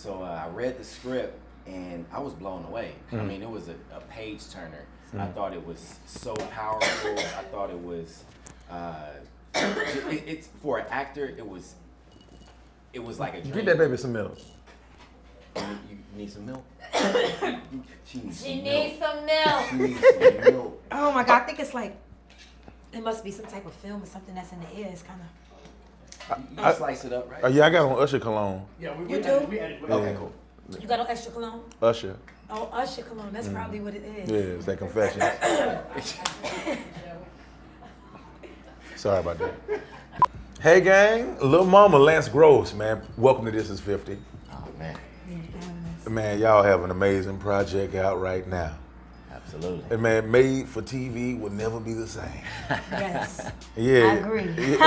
So I read the script and I was blown away. I mean, it was a page turner. I thought it was so powerful. I thought it was, it's for an actor. It was like a dream. Get that baby some milk. You need some milk? She needs some milk. She needs some milk. Oh my God, I think it's like, it must be some type of film or something that's in the air. It's kind of. You slice it up, right? Yeah, I got on Usher cologne. You do? Okay, cool. You got on extra cologne? Usher. Oh, Usher cologne. That's probably what it is. Yeah, it's that confession. Sorry about that. Hey gang, Lil Mama Lance Gross, man. Welcome to This Is 50. Oh man. Man, y'all have an amazing project out right now. Absolutely. And man, made for TV will never be the same. Yes. Yeah. I agree.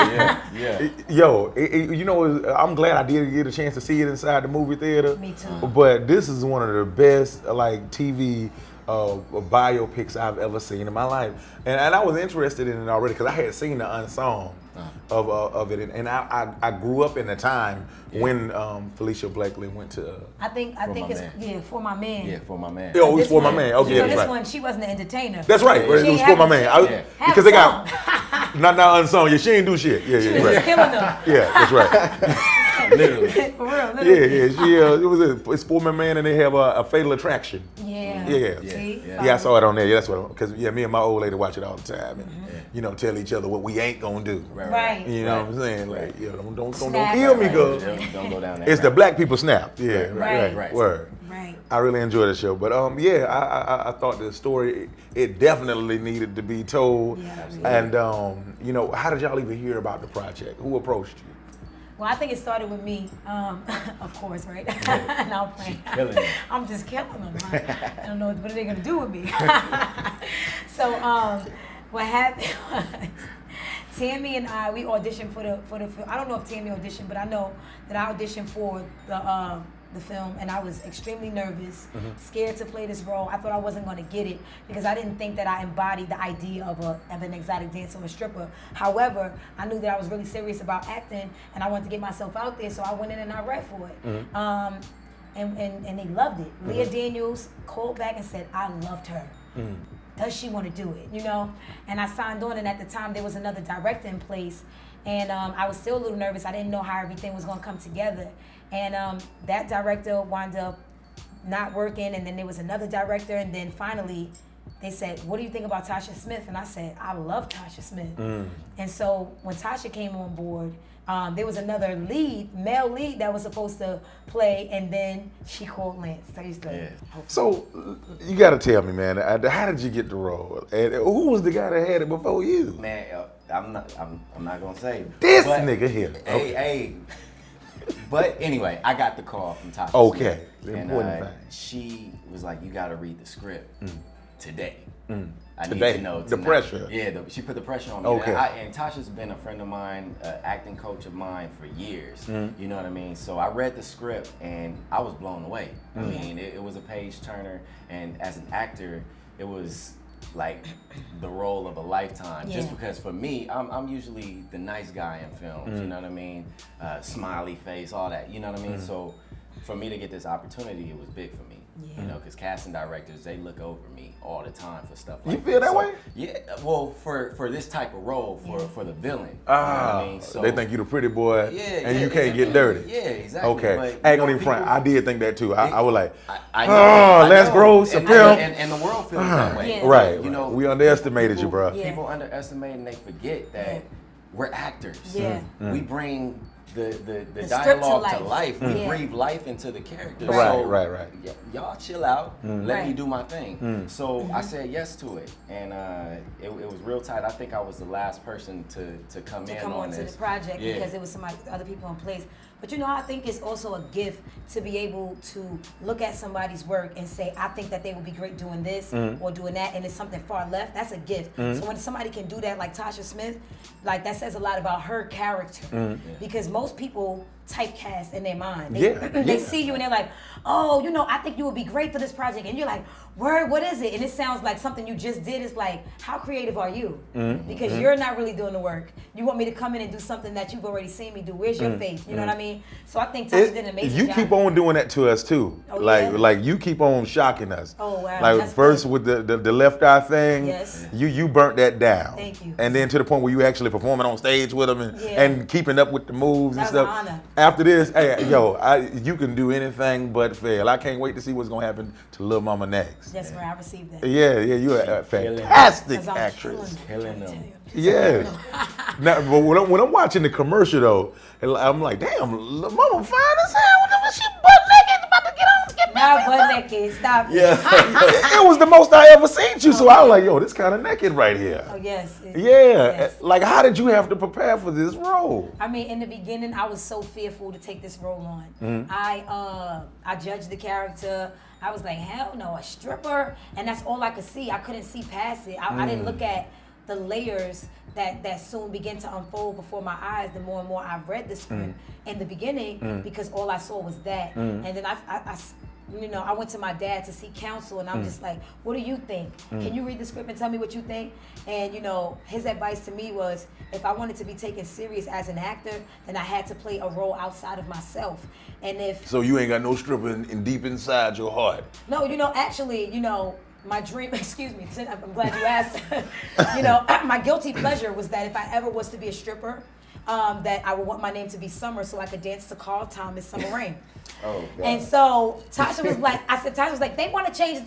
Yeah. Yo, you know, I'm glad I did get a chance to see it inside the movie theater. Me too. But this is one of the best like TV biopics I've ever seen in my life, and I was interested in it already because I had seen the unsung of it, and I grew up in the time when Falicia Blakely went to. I think it's For My Man. Yeah, For My Man. Oh, it was For My Man. Okay, you know, that's this right. one, she wasn't an entertainer. That's right. It was For My Man. Because they got not unsung. Yeah, she ain't do shit. Yeah, She yeah, was right. killing them. Yeah, that's right. Literally. For real, literally. Yeah. It's For My Man, and they have a Fatal Attraction. Yeah. Yeah. See? Yeah, I saw it on there. Yeah, that's what. Because me and my old lady watch it all the time, and tell each other what we ain't gonna do. Right. You know what I'm saying? Like, don't Snap. kill me, girl. Don't go down there. It's the black people snap. Yeah, Right. Word. Right. I really enjoyed the show, but I thought the story it definitely needed to be told. Yeah, and how did y'all even hear about the project? Who approached you? Well, I think it started with me, of course, right? And I'm playing. Killing it. I'm just killing them. I don't know what are they gonna do with me. So what happened was Tammy and I, we auditioned for the film. I don't know if Tammy auditioned, but I know that I auditioned for the film, and I was extremely nervous, scared to play this role. I thought I wasn't going to get it because I didn't think that I embodied the idea of an exotic dancer or a stripper. However, I knew that I was really serious about acting, and I wanted to get myself out there, so I went in and I read for it. And they loved it. Leah Daniels called back and said, I loved her. Does she want to do it? You know? And I signed on, and at the time there was another director in place, and I was still a little nervous. I didn't know how everything was going to come together. And that director wound up not working, and then there was another director, and then finally they said, what do you think about Tasha Smith? And I said, I love Tasha Smith. And so when Tasha came on board, there was another male lead that was supposed to play, and then she called Lance. So you got to tell me, man, how did you get the role? And who was the guy that had it before you? Man, I'm not gonna say this nigga here. Hey. But anyway, I got the call from Tasha. Okay. Smith, and she was like, "You got to read the script today. I need to know the tonight." pressure. Yeah, she put the pressure on me. Okay. And Tasha's been a friend of mine, acting coach of mine for years. You know what I mean? So I read the script and I was blown away. I mean, it was a page turner, and as an actor, it was like the role of a lifetime. Yeah. Just because for me, I'm usually the nice guy in films. You know what I mean? Smiley face, all that. You know what I mean? So for me to get this opportunity, it was big for me. Yeah. You know, because casting directors, they look over me all the time for stuff like You feel that way? Yeah, well, for this type of role, for the villain. You know what I mean? So, they think you the pretty boy, and you can't exactly. get dirty. Yeah, exactly. Okay, But, I ain't gonna even front. I did think that too. I was like, I know, Lance Gross, a and, pimp. And the world feels that way. Yeah. Right. You know, we underestimated you, bro. Yeah. People underestimate and they forget that we're actors. Yeah. We bring the script dialogue to to life. life. We Yeah. breathe life into the character. Right, So, right. Y'all chill out. Let me Right. do my thing. So I said yes to it, and it was real tight. I think I was the last person to come in on onto this the project Yeah. because there was other people in place. But you know, I think it's also a gift to be able to look at somebody's work and say, I think that they would be great doing this or doing that, and it's something far left. That's a gift. So when somebody can do that, like Tasha Smith, like that says a lot about her character. Because most people typecast in their mind. Yeah, They yeah. see you and they're like, oh, you know, I think you would be great for this project. And you're like, word, what is it? And it sounds like something you just did. It's like, how creative are you? Because you're not really doing the work. You want me to come in and do something that you've already seen me do. Where's your faith? You know what I mean? So I think Tasha did an amazing You job. keep on doing that to us too. Oh, like yeah? like you keep on shocking us. Oh, wow. Like That's first good. with the left eye thing. Yes. You burnt that down. Thank you. And then to the point where you actually performing on stage with them Yeah. and keeping up with the moves and That was stuff. an honor. After this, hey, yo, you can do anything but fail. I can't wait to see what's gonna happen to Lil Mama next. That's where I received that. Yeah, you're a Killing it. fantastic 'Cause I'm actress. Killing trying to them. tell you. Yeah. Now, but when I'm watching the commercial though, I'm like, damn, Lil Mama fine as hell. She butt naked, about to get Not butt naked. Stop. Yeah. it was the most I ever seen you, so I was like, yo, this kind of naked right here. Oh, yes. Yeah, Yes. like how did you have to prepare for this role? I mean, in the beginning, I was so fearful to take this role on. Mm-hmm. I judged the character. I was like, hell no, a stripper, and that's all I could see. I couldn't see past it. I didn't look at the layers that soon began to unfold before my eyes. The more and more I read the script in the beginning, because all I saw was that, and then I went to my dad to seek counsel, and I'm just like, what do you think? Can you read the script and tell me what you think? And his advice to me was, if I wanted to be taken serious as an actor, then I had to play a role outside of myself. And if So you ain't got no stripper in deep inside your heart. no, actually, my dream, excuse me, I'm glad you asked. My guilty pleasure was that if I ever was to be a stripper, that I would want my name to be Summer so I could dance to Carl Thomas Summer Rain. Oh, God. And so Tasha was like, they want to change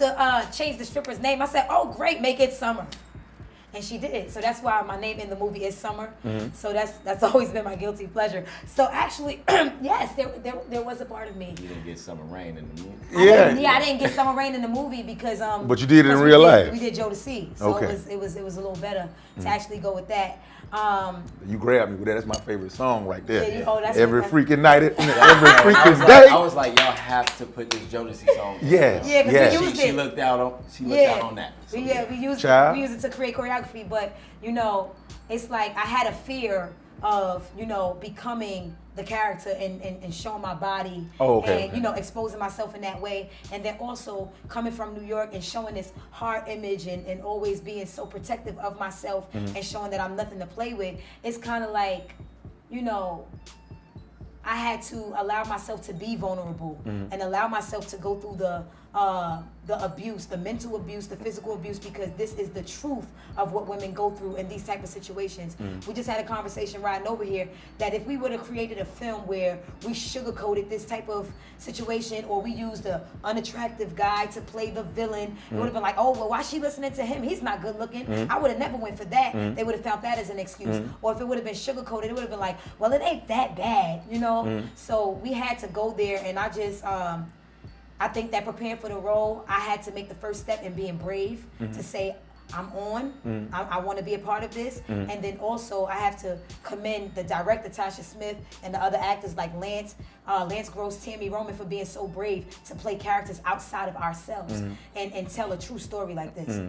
the stripper's name. I said, oh, great, make it Summer. And she did. So that's why my name in the movie is Summer. So that's always been my guilty pleasure. So actually, yes, there was a part of me. You didn't get Summer Rain in the movie. I didn't get Summer Rain in the movie because But you did it in because real life. We did Joe to See. So Okay. it was a little better to actually go with that. You grabbed me with that. That's my favorite song right there. Yeah, that's every what- freaking night, every I freaking was day. I was like, y'all have to put this Jodeci song. Yes, Yeah, 'cause we yes. used She it. looked out on that. So, We used Child. it to create choreography, but it's like I had a fear of becoming the character and showing my body and exposing myself in that way, and then also coming from New York and showing this hard image and always being so protective of myself and showing that I'm nothing to play with. It's kind of like I had to allow myself to be vulnerable and allow myself to go through the abuse, the mental abuse, the physical abuse, because this is the truth of what women go through in these type of situations. We just had a conversation riding over here that if we would have created a film where we sugarcoated this type of situation, or we used an unattractive guy to play the villain, it would have been like, oh, well, why is she listening to him? He's not good looking. I would have never went for that. They would have found that as an excuse. Or if it would have been sugarcoated, it would have been like, well, it ain't that bad, So we had to go there, and I think that preparing for the role, I had to make the first step in being brave to say, I'm on, I want to be a part of this. And then also I have to commend the director, Tasha Smith, and the other actors like Lance Gross, Tammy Roman, for being so brave to play characters outside of ourselves and tell a true story like this.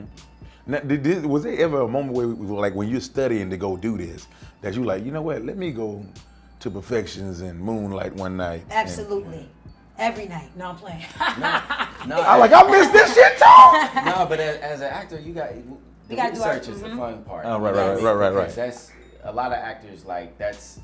Now, was there ever a moment where, like, when you're studying to go do this, that you like, you know what, let me go to Perfections and Moonlight one night? Absolutely. Every night. No, I'm playing. No, I missed this shit too. no, but as an actor, you got the gotta do our- research is the fun part. Oh, right. Because that's a lot of actors like that's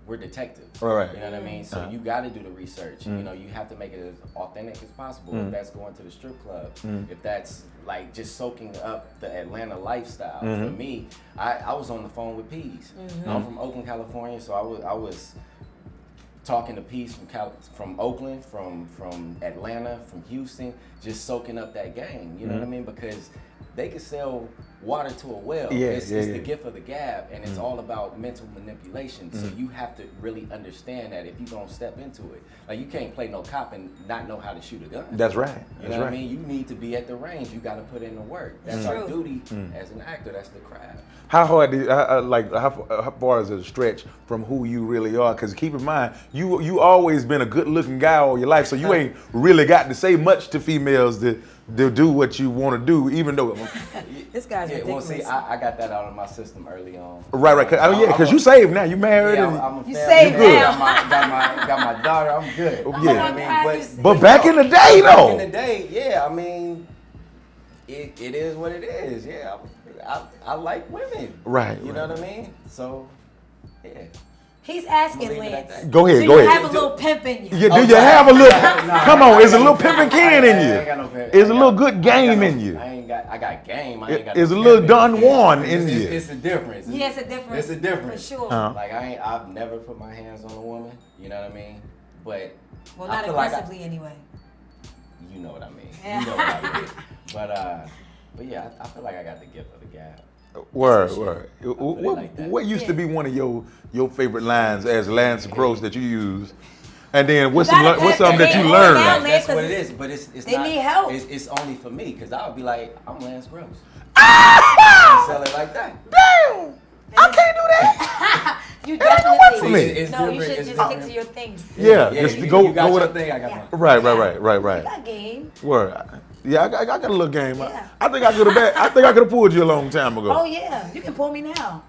we're detectives. Right. You know what I mean? So you got to do the research. You have to make it as authentic as possible. If that's going to the strip club, if that's like just soaking up the Atlanta lifestyle. For me, I was on the phone with Peas. I'm from Oakland, California, so I was talking to Peace from Oakland, from Atlanta, from Houston, just soaking up that game. You know what I mean? Because they could sell water to a well. It's the gift of the gab, and it's all about mental manipulation. So you have to really understand that if you're gonna step into it. Like, you can't play no cop and not know how to shoot a gun. That's right. You know what I mean? You need to be at the range. You got to put in the work. That's our duty as an actor. That's the craft. How hard, how far is it a stretch from who you really are? Because keep in mind, you always been a good looking guy all your life, so you ain't really got to say much to females to do what you want to do, even though. This guy's ridiculous. Well, see, I got that out of my system early on. Right. Because you saved now. You married. Yeah, and, I'm a You family saved man. now. Got my daughter. I'm good. Yeah. You know what I mean? But back in the day, though. Back in the day, yeah. I mean, it is what it is. Yeah, I like women. Right. You know what I mean? So, yeah. He's asking, Believe it like Lance. that. Go ahead. Do Go you ahead. have a little pimp in you? Do you Okay. have a little? Nah, Come on, is a little I pimping can in ain't you? got no pimp. Is a little good game in you? I got game. I ain't got Is no a little pimp Don in Juan me. in you? It's a difference. Yeah, it's a difference. It's a difference. For sure. Uh-huh. I've never put my hands on a woman. You know what I mean? But Well, I not feel like aggressively anyway. you know what I mean. Yeah. You know what I mean. But yeah, I feel like I got the gift of the gab. Word. like that. What used to be one of your favorite lines as Lance Gross that you use? And then what's gotta something that have you the learned? name on That's Lance, what it is. But it's they not. need help. It's only for me because I would be like, I'm Lance Gross. And sell it like that. Damn! I can't do that. You That ain't definitely. work for me. It's No, you different, should it's just stick different. to your thing. Yeah, just you go got with your it. thing, I got mine. Right. You got game. Word. Yeah, I got a little game. Yeah. I think I could have pulled you a long time ago. Oh yeah, you can pull me now.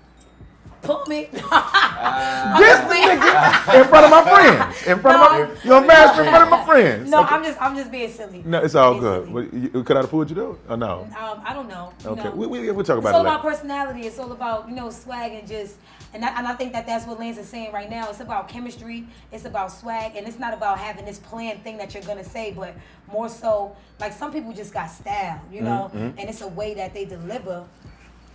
Pull me. This nigga in front of my friends. In front of my, you're embarrassed in front of my friends. No, Okay. I'm just being silly. No, it's all Being good. silly. But could I have pulled you though? Or no? I don't know. You Okay, know. we'll talk It's about all it later. about personality. It's all about swag and just and I think that's what Lance is saying right now. It's about chemistry. It's about swag, and it's not about having this planned thing that you're gonna say, but more so like some people just got style, know, and it's a way that they deliver.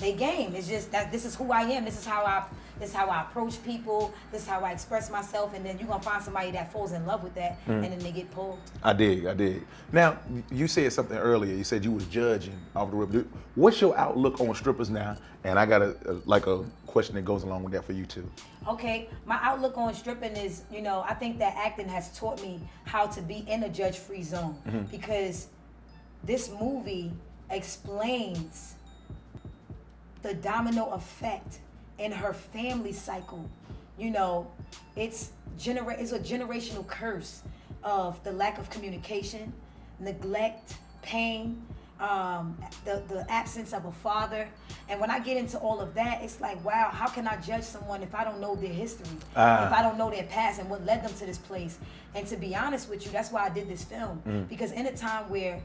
They game. It's just that this is who I am. This is how I approach people. This is how I express myself. And then you're gonna find somebody that falls in love with that, and then they get pulled. I dig. Now, you said something earlier. You said you was judging off the rip. What's your outlook on strippers now? And I got a question that goes along with that for you too. Okay, my outlook on stripping is, I think that acting has taught me how to be in a judge-free zone because this movie explains the domino effect in her family cycle. It's a generational curse of the lack of communication, neglect, pain, the absence of a father. And when I get into all of that, it's like, wow, how can I judge someone if I don't know their history, if I don't know their past and what led them to this place? And to be honest with you, that's why I did this film, because in a time where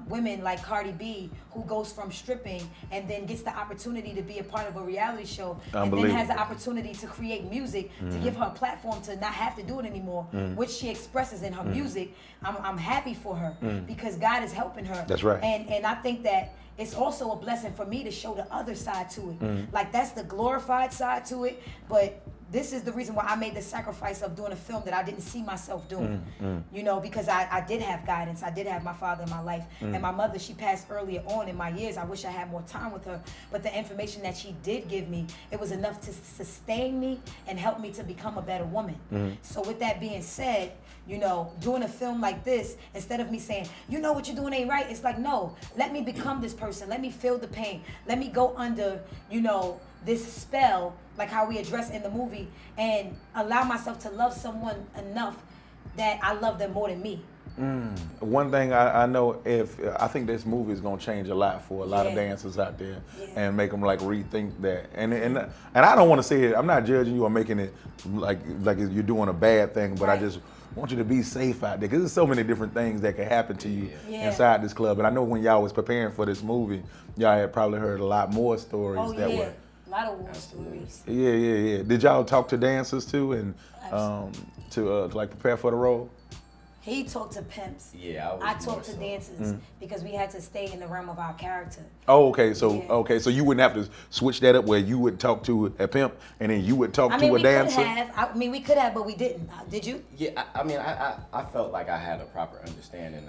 women like Cardi B, who goes from stripping and then gets the opportunity to be a part of a reality show, and then has the opportunity to create music, to give her a platform to not have to do it anymore, which she expresses in her music, I'm happy for her because God is helping her. That's right. And I think that it's also a blessing for me to show the other side to it. Like that's the glorified side to it, but this is the reason why I made the sacrifice of doing a film that I didn't see myself doing. Because I did have guidance. I did have my father in my life. And my mother, she passed earlier on in my years. I wish I had more time with her. But the information that she did give me, it was enough to sustain me and help me to become a better woman. So with that being said, doing a film like this, instead of me saying, what you're doing ain't right, it's like, no, let me become this person. Let me feel the pain. Let me go under, this spell, like how we address in the movie, and allow myself to love someone enough that I love them more than me. One thing I know, I think this movie is gonna change a lot for a lot of Yeah. dancers out there, and make them like rethink that. And I don't want to say it. I'm not judging you or making it like you're doing a bad thing, but I just want you to be safe out there because there's so many different things that can happen to you inside this club. And I know when y'all was preparing for this movie, y'all had probably heard a lot more stories that were. A lot of war stories. Yeah. Did y'all talk to dancers too, and to like prepare for the role? He talked to pimps. Yeah, I talked to dancers because we had to stay in the realm of our character. Oh, okay. So you wouldn't have to switch that up where you would talk to a pimp and then you would talk to a dancer. We could have, but we didn't. Did you? Yeah, I felt like I had a proper understanding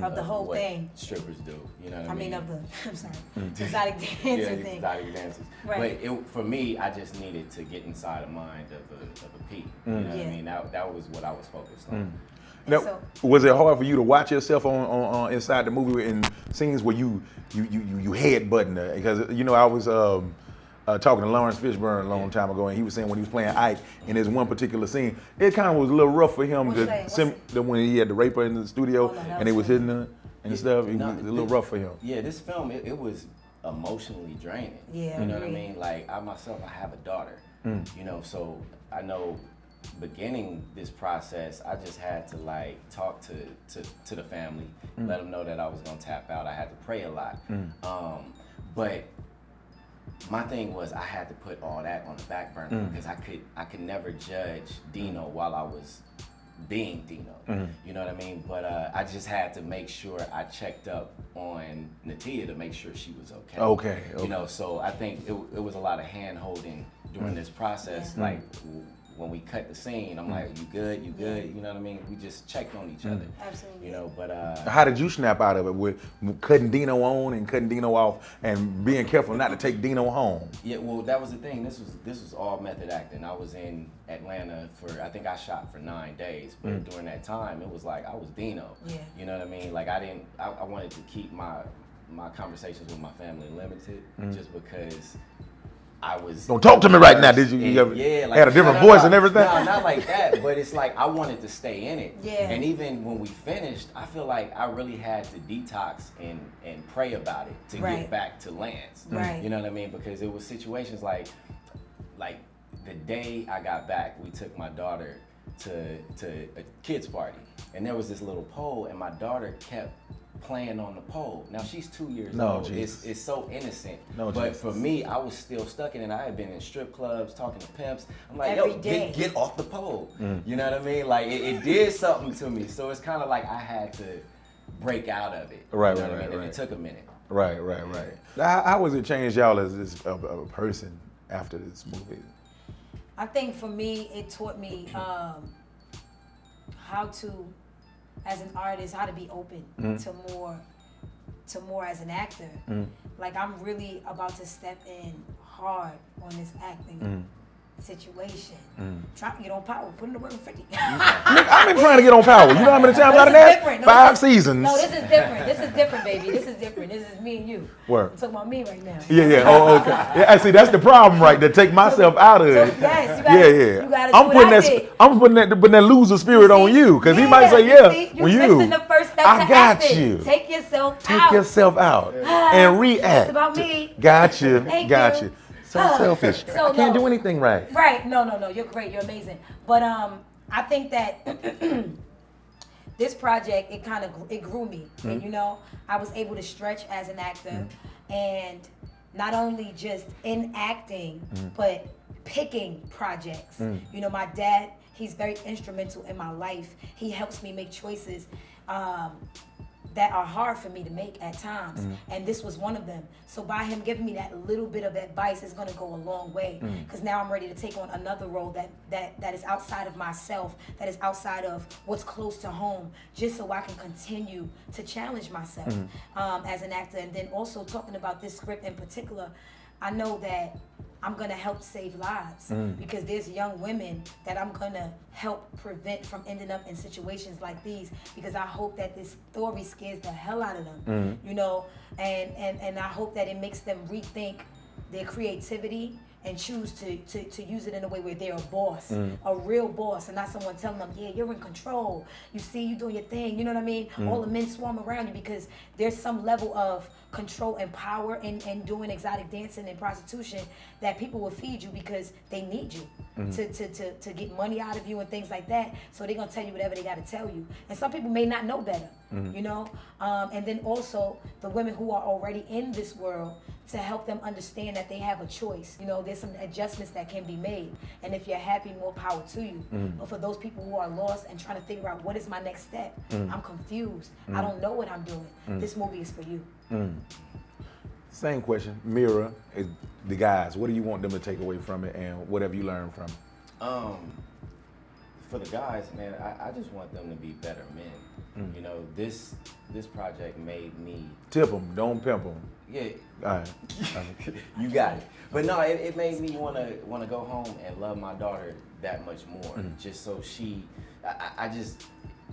Of the whole what thing. strippers do. You know what I mean? I'm sorry, exotic dancer thing. Exotic dancers. Right. But for me, I just needed to get inside the mind of a P. You know what I mean? That was what I was focused on. Now, was it hard for you to watch yourself on inside the movie in scenes where you headbutting her? Because I was talking to Lawrence Fishburne a long time ago, and he was saying when he was playing Ike in this one particular scene, it kind of was a little rough for him when he had the rape her in the studio and they was hitting her, and stuff. It was a little rough for him. Yeah, this film, it was emotionally draining. Yeah. You know what I mean? Like, I myself, I have a daughter. You know, so I know beginning this process, I just had to like talk to the family, let them know that I was gonna tap out. I had to pray a lot. But my thing was I had to put all that on the back burner because I could never judge Dino while I was being Dino. You know what I mean? But I just had to make sure I checked up on Natia to make sure she was okay. Okay. You know, so I think it was a lot of hand holding during this process. Like when we cut the scene, I'm like, you good? You good? You know what I mean? We just checked on each other. Absolutely. You know, but how did you snap out of it with cutting Dino on and cutting Dino off and being careful not to take Dino home? Yeah, well, that was the thing. This was all method acting. I was in Atlanta I think I shot for 9 days, but during that time, it was like I was Dino. Yeah. You know what I mean? Like I wanted to keep my conversations with my family limited, just because I was. Don't talk to me right now. Did you? Like, had a different voice and everything. No, not like that. But it's like I wanted to stay in it. Yeah. And even when we finished, I feel like I really had to detox and pray about it to get back to Lance. Right. You know what I mean? Because it was situations like the day I got back, we took my daughter to a kids party, and there was this little pole, and my daughter kept playing on the pole. Now she's 2 years old. It's so innocent. But for me, I was still stuck in it. I had been in strip clubs talking to pimps. I'm like, Every day. get off the pole. You know what I mean? Like it did something to me. So it's kind of like I had to break out of it. Right, you know right, what I mean? right. And it took a minute. Right. How was it changed y'all as a person after this movie? I think for me, it taught me how to, as an artist, how to be open to more as an actor. Like I'm really about to step in hard on this acting situation. Trying to get on Power, put in the work in 50. I've been trying to get on Power. You know how many times I've done that? 5 seasons. No, this is different. This is different, baby. This is different. This is me and you. Word. I'm talking about me right now. Yeah. Oh, okay. Yeah, I see. That's the problem, right? To take myself out of it. Yes, you gotta, you gotta I'm putting that loser spirit on you, because he might say, you missing the first step I to got acting. you. Take yourself out. Take yourself out and react. It's about me. Got you. Thank Got you. you. So selfish. So I can't no. do anything right. Right. No. You're great. You're amazing. But I think that this project, it grew me. And you know, I was able to stretch as an actor, and not only just in acting, but picking projects. You know, my dad, he's very instrumental in my life. He helps me make choices that are hard for me to make at times, and this was one of them. So by him giving me that little bit of advice is going to go a long way, because now I'm ready to take on another role that is outside of myself, that is outside of what's close to home, just so I can continue to challenge myself as an actor. And then also talking about this script in particular, I know that I'm gonna help save lives, because there's young women that I'm gonna help prevent from ending up in situations like these, because I hope that this story scares the hell out of them, you know, and I hope that it makes them rethink their creativity and choose to use it in a way where they're a boss, a real boss, and not someone telling them, yeah, you're in control, you see, you doing your thing, you know what I mean? All the men swarm around you, because there's some level of control and power in doing exotic dancing and prostitution that people will feed you because they need you to get money out of you and things like that. So they're gonna tell you whatever they gotta tell you. And some people may not know better, you know? And then also the women who are already in this world, to help them understand that they have a choice. You know, there's some adjustments that can be made. And if you're happy, more power to you. But for those people who are lost and trying to figure out what is my next step, I'm confused. I don't know what I'm doing. This movie is for you. Same question. Mira, the guys, what do you want them to take away from it, and what have you learned from it? For the guys, man, I just want them to be better men. You know, this project made me. Tip them, don't pimp them. Yeah. All right. You got it. But no, it made me want to go home and love my daughter that much more. Just so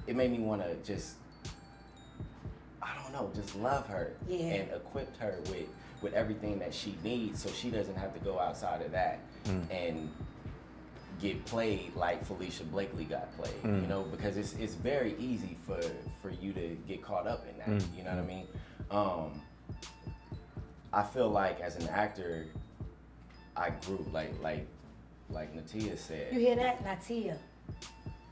it made me want to just, I don't know, just love her and equip her with everything that she needs, so she doesn't have to go outside of that and get played like Felicia Blakely got played, you know, because it's very easy for you to get caught up in that, you know what I mean? I feel like as an actor, I grew like Natia said. You hear that, Natia?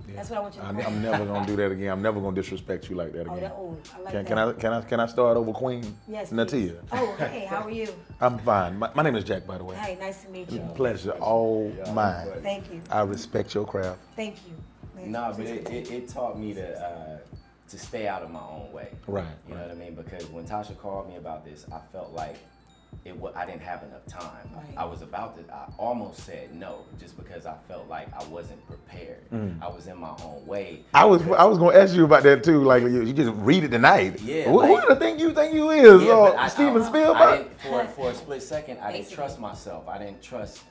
Yeah. That's what I want you to call. I'm never gonna do that again. I'm never gonna disrespect you like that again. I like that. Can I start over, Queen? Yes, Natia. please. Oh, hey, how are you? I'm fine. My name is Jack, by the way. Hey, nice to meet you. Pleasure, all mine. Thank you. I respect your craft. Thank you. No, but it taught me to stay out of my own way. Right. You know what I mean? Because when Tasha called me about this, I felt like I didn't have enough time. Right. I almost said no, just because I felt like I wasn't prepared. I was in my own way. I was gonna ask you about that too. Like you just read it tonight. Yeah. Who do you think you is? Yeah, Steven Spielberg? For a split second, I didn't trust myself. I didn't trust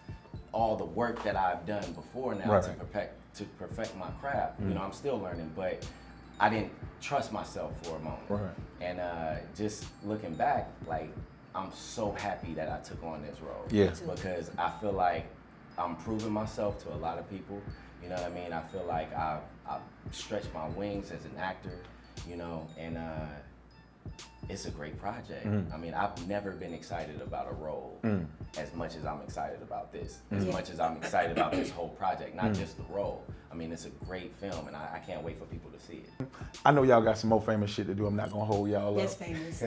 all the work that I've done before now to perfect my craft. You know, I'm still learning, but I didn't trust myself for a moment. Right. And just looking back, like, I'm so happy that I took on this role. Yeah. Because I feel like I'm proving myself to a lot of people. You know what I mean? I feel like I've stretched my wings as an actor, you know, and it's a great project. I mean, I've never been excited about a role as much as I'm excited about this. As much as I'm excited about this whole project, not just the role. I mean, it's a great film, and I can't wait for people to see it. I know y'all got some more famous shit to do. I'm not gonna hold y'all Yes, up. famous.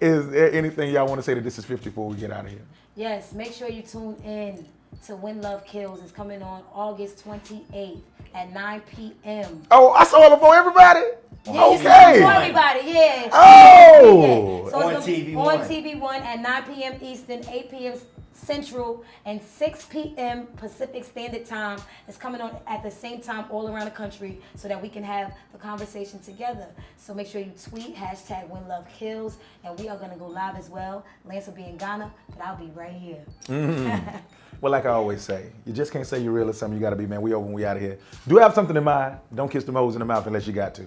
Is there anything y'all want to say to This Is 50 before we get out of here? Yes, make sure you tune in to When Love Kills. It's coming on August 28th at 9 p.m. Oh, I saw it before everybody. Yeah, Okay. for everybody, yeah. Oh. Yeah. So On it's gonna be TV1. on TV1 at 9 p.m. Eastern, 8 p.m. Central, and 6 p.m. Pacific Standard Time. It's coming on at the same time all around the country so that we can have the conversation together. So make sure you tweet #WhenLoveKills, and we are going to go live as well. Lance will be in Ghana, but I'll be right here. Well, like I always say, you just can't say you're real or something. You got to be, man. We over when we out of here. Do have something in mind. Don't kiss them hoes in the mouth unless you got to.